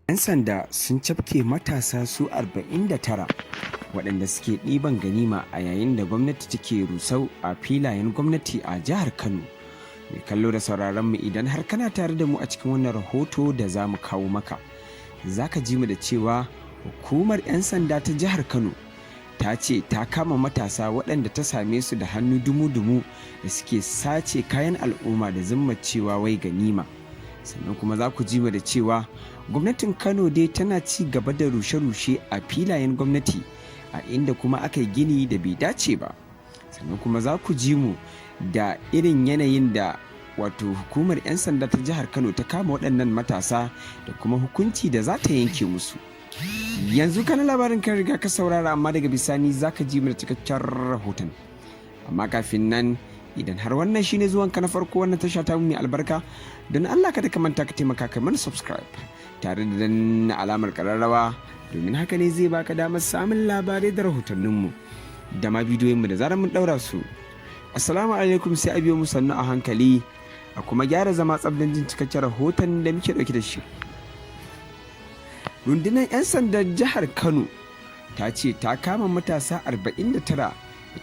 'Yan sanda sun cafke matasa su 49 waɗanda suke ɗiban ganima a yayin da gwamnati take rusau a filayen gwamnati a jihar Kano. Mai kallo da sauraron mu, idan har kana tare da mu a cikin wannan rahoto da za mu kawo maka, za ka ji mu da cewa hukumar 'yan sanda ta jihar Kano ta ce ta kama matasa waɗanda ta same su da hannu dumu-dumu da suke sace kayan al'umma da zimmar cewa wai ganima. Sannan kuma za ku ji mu da cewa gwamnatin Kano dai tana ci gaba da rushe-rushe a filayen gwamnati a inda kuma aka yi gini da bai dace ba. Sannan kuma za ku ji mu da irin yanayin da wato hukumar 'yan sanda ta jihar Kano ta kama waɗannan matasa da kuma hukunci da za ta yanke musu. Yanzu kana labarin kan riga ka saurara, amma daga bisani za ka ji mu da cikakken rahoton. Amma kafin nan, idan har wannan shine zuwanka na farko wannan tasha ta mai albarka, don Allah kada ka manta ka taimaka kai mana subscribe tare da danna alamar kararrawa, domin haka ne zai baka damar samun labarai da rahotanninmu da ma bidiyoyinmu da zarar mun daura su. Assalamu alaikum, sai a biyo mu sannu a hankali a kuma gyara zama tsabdan jin cikakken rahoton da muke dauke da shi. Rundunar 'yan sandan jihar Kano ta ce ta kama matasa 49 da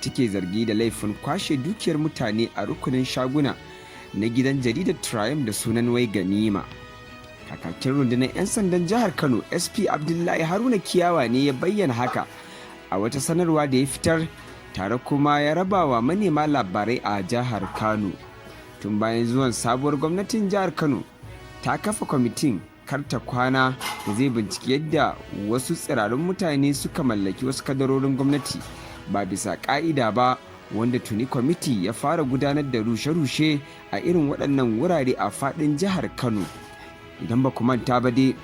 take zargi da laifin kwashe dukiyar mutane a rukunin shaguna na gidan jaridar Triumph da sunan wai ganima. Kakakin rundunar 'yan sandan jihar Kano SP Abdullahi Haruna Kiyawa ne ya bayyana haka a wata sanarwa da ya fitar, tare kuma ya raba wa manema labarai a jihar Kano. Tun bayan zuwan sabuwar gwamnatin jihar Kano ta kafa kwamitin karta kwana da zai binciki yadda wasu tsirarun mutane suka mallaki wasu kadarorin gwamnati ba bisa ka'ida ba, wanda tuni kwamiti ya fara gudanar da rushe-rushe a irin waɗannan wurare a faɗin jihar Kano. Idan ba ku manta ba dai,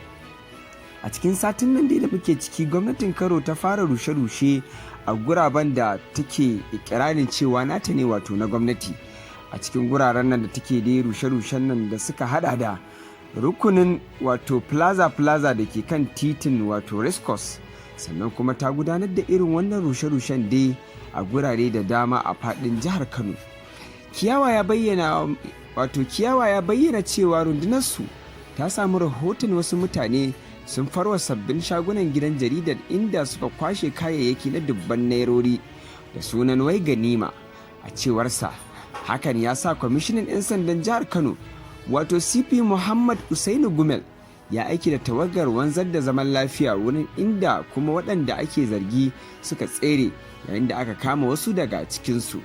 a cikin satin nan dai da muke ciki, gwamnatin Kano ta fara rushe-rushe a guraben da take ikirarin cewa nata ne, wato na gwamnati. A cikin guraren nan da take dai rushe-rushen nan da suka hada da rukunin wato plaza da ke kan titin wato rescos. Sannan kuma ta gudanar da irin wannan rushe-rushen dai a gurare da dama a fadin jihar Kano. Kiyawa ya bayyana cewa rundunarsu ta samu rahoton wasu mutane sun farwa sabbin shagunan gidan jaridar inda suka kwashe kayayyaki na dubban nairori da sunan wai ganima. A cewarsa, hakan ya sa kwamishinan 'yan sandan jihar Kano wato CP Muhammad Usainu Gumel ya aiki da tawagar wanzar da zaman lafiya wurin, inda kuma waɗanda ake zargi suka tsere yayin da aka kama wasu daga cikinsu.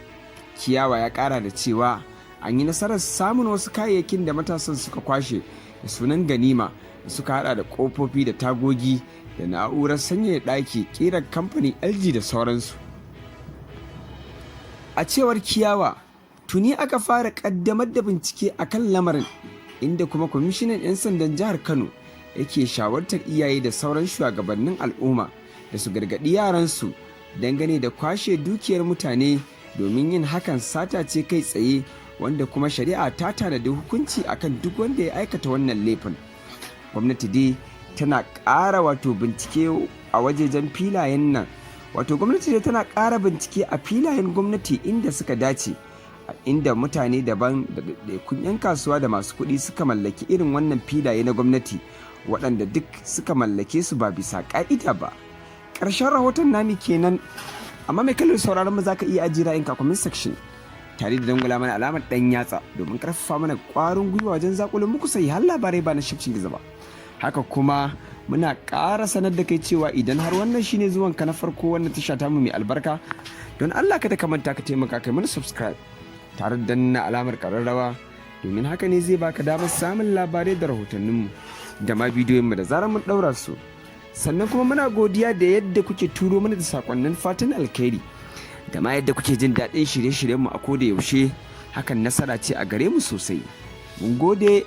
Kiyawa ya ƙara da cewa an yi nasarar samun wasu kayayyakin da matasan suka kwashe da sunan ganima da suka hada da ƙofofi da tagogi da na'urar sanyaya ɗaki ƙirar kamfanin LG da sauransu. A cewar Kiyawa, tuni aka fara ƙaddamar da bincike a kan lamarin, inda kuma kwamishinan 'yan sandan jihar Kano yake shawartar iyaye da sauran shugabannin al'umma da su gargaɗi yaransu dangane da kwashe dukiyar mutane, domin yin hakan sata ce kai tsaye, wanda kuma shari'a ta tanadi hukunci akan duk wanda ya aikata wannan laifin. Gwamnati dai tana ƙara bincike a wajejen filayen nan, gwamnati dai tana ƙara bincike a filayen gwamnati inda suka dace, inda mutane daban da ɗaiɗaikun 'yan kasuwa da masu kuɗi suka mallaki irin wannan filaye na gwamnati, waɗanda duk suka mallake su ba bisa ƙa'ida ba. Ƙarshen rahoton nami kenan, amma mai kallon sauraron mu za ka iya ajiye ra'ayinka a comment section tare da dangula mana alamar ɗan yatsa domin ƙarfafa mana ƙwarin gwiwa wajen zaƙulun muku sai har labarai ba na shafcin gizo ba. Haka kuma muna ƙara sanar da kai cewa idan har wannan shine zuwanka na farko wannan tasha tamu mai albarka, don Allah kada ka manta ka taimaka kai mana subscribe tare da danna alamar ƙararrawa, domin haka ne zai baka damar samun labarai da rahotanninmu da ma bidiyoyinmu da zarar mun ɗaura su. Sannan kuma muna godiya da yadda kuke turo mana da sakonnin fatan alkhairi da ma yadda kuke jin daɗin shirye-shiryenmu a koda yaushe. Hakan nasara ce a gare mu sosai. Mun gode.